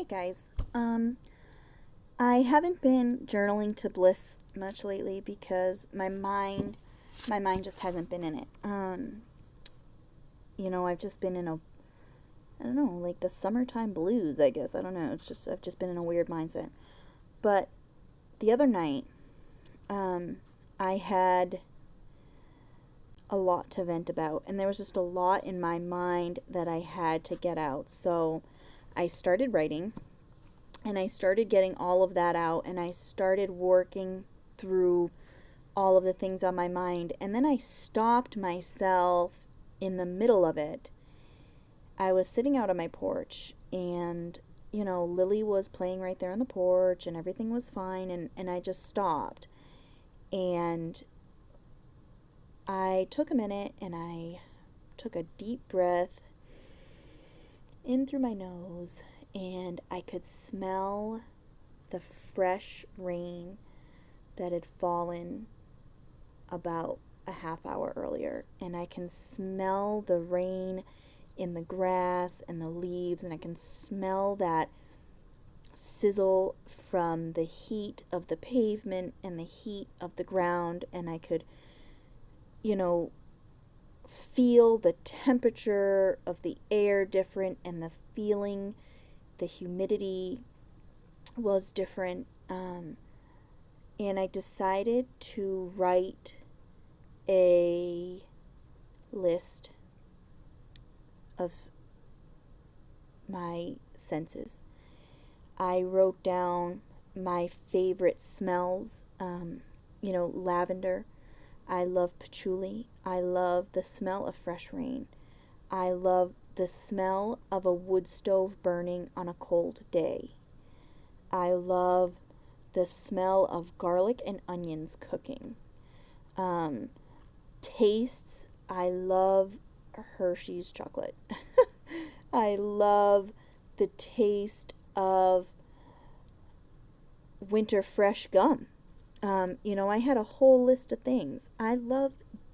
Hey guys. I haven't been journaling to Bliss much lately because my mind just hasn't been in it. I've just been in I don't know, like the summertime blues, I guess. I don't know. I've just been in a weird mindset. But the other night, I had a lot to vent about, and there was just a lot in my mind that I had to get out. So I started writing, and I started getting all of that out, and I started working through all of the things on my mind, and then I stopped myself in the middle of it. I was sitting out on my porch, and Lily was playing right there on the porch, and everything was fine, and I just stopped. And I took a minute, and I took a deep breath in through my nose, and I could smell the fresh rain that had fallen about a half hour earlier. And I can smell the rain in the grass and the leaves, and I can smell that sizzle from the heat of the pavement and the heat of the ground. And I could, you know, feel the temperature of the air different, and the feeling, the humidity was different. And I decided to write a list of my senses. I wrote down my favorite smells, lavender. I love patchouli. I love the smell of fresh rain. I love the smell of a wood stove burning on a cold day. I love the smell of garlic and onions cooking. Um, Tastes, I love Hershey's chocolate. I love the taste of winter fresh gum. I had a whole list of things. I love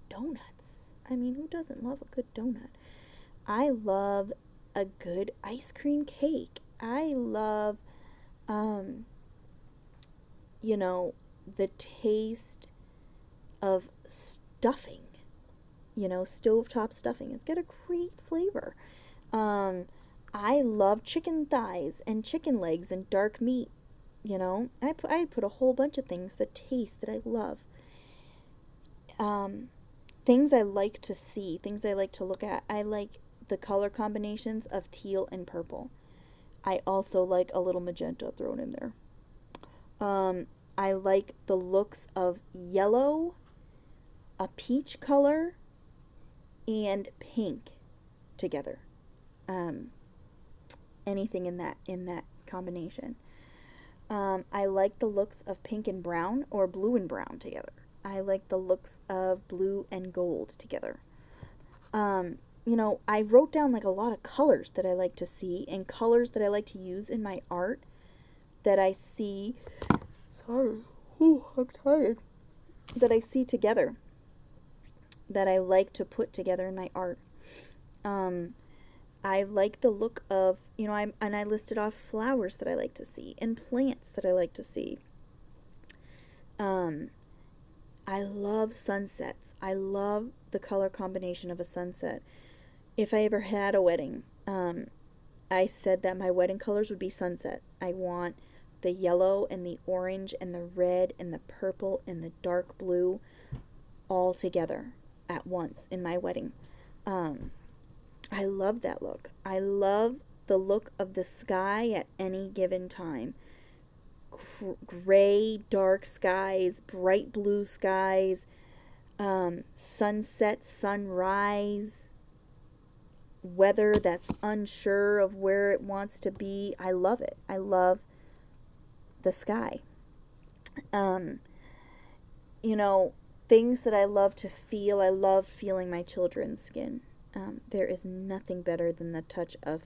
donuts. I mean, who doesn't love a good donut? I love a good ice cream cake. I love, um, you know, the taste of stuffing. Stovetop stuffing has got a great flavor. Um, I love chicken thighs and chicken legs and dark meat. I put a whole bunch of things that taste that I love. Um, Things I like to see, things I like to look at. I like the color combinations of teal and purple. I also like a little magenta thrown in there. Um, I like the looks of yellow, a peach color, and pink together. Um, Anything in that combination. I like the looks of pink and brown, or blue and brown together. I like the looks of blue and gold together. I wrote down like a lot of colors that I like to see, and colors that I like to use in my art that I see. Sorry. Ooh, I'm tired. That I see together, that I like to put together in my art. Um, I like the look of, and I listed off flowers that I like to see and plants that I like to see. Um, I love sunsets. I love the color combination of a sunset. If I ever had a wedding, I said that my wedding colors would be sunset. I want the yellow and the orange and the red and the purple and the dark blue all together at once in my wedding. Um, I love that look. I love the look of the sky at any given time. Gray, dark skies, bright blue skies, sunset, sunrise, weather that's unsure of where it wants to be. I love it. I love the sky. Um, you know, Things that I love to feel. I love feeling my children's skin. There is nothing better than the touch of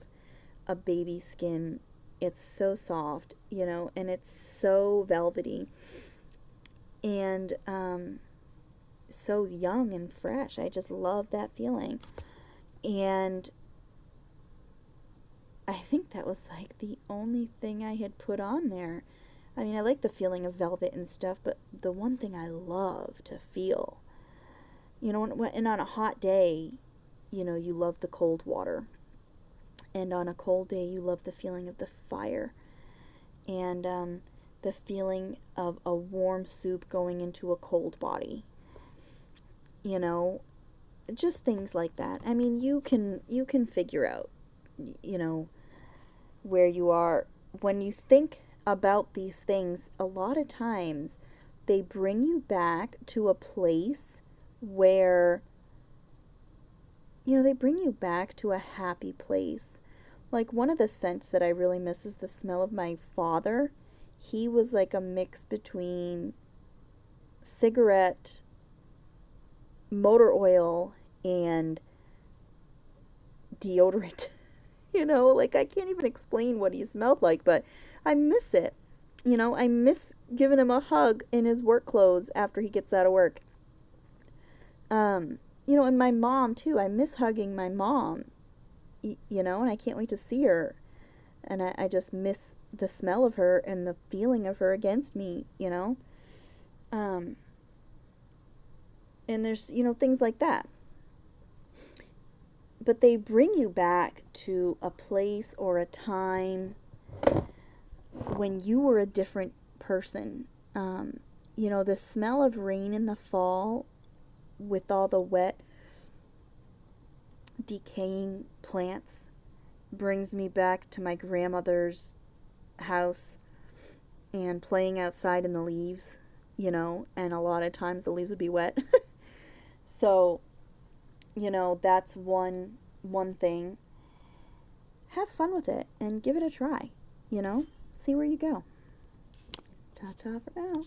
a baby skin. It's so soft, and it's so velvety, and so young and fresh. I just love that feeling. And I think that was like the only thing I had put on there. I mean, I like the feeling of velvet and stuff, but the one thing I love to feel, and on a hot day, you love the cold water. And on a cold day, you love the feeling of the fire. And the feeling of a warm soup going into a cold body. You know, just things like that. I mean, you can figure out, you know, where you are when you think about these things. A lot of times they bring you back to a place where they bring you back to a happy place. Like one of the scents that I really miss is the smell of my father. He was like a mix between cigarette, motor oil, and deodorant. Like I can't even explain what he smelled like, but I miss it. I miss giving him a hug in his work clothes after he gets out of work. And my mom too. I miss hugging my mom, and I can't wait to see her. And I just miss the smell of her and the feeling of her against me. Um, and there's, things like that. But they bring you back to a place or a time when you were a different person. The smell of rain in the fall with all the wet, decaying plants brings me back to my grandmother's house and playing outside in the leaves, and a lot of times the leaves would be wet. So, that's one thing. Have fun with it and give it a try, see where you go. Ta-ta for now.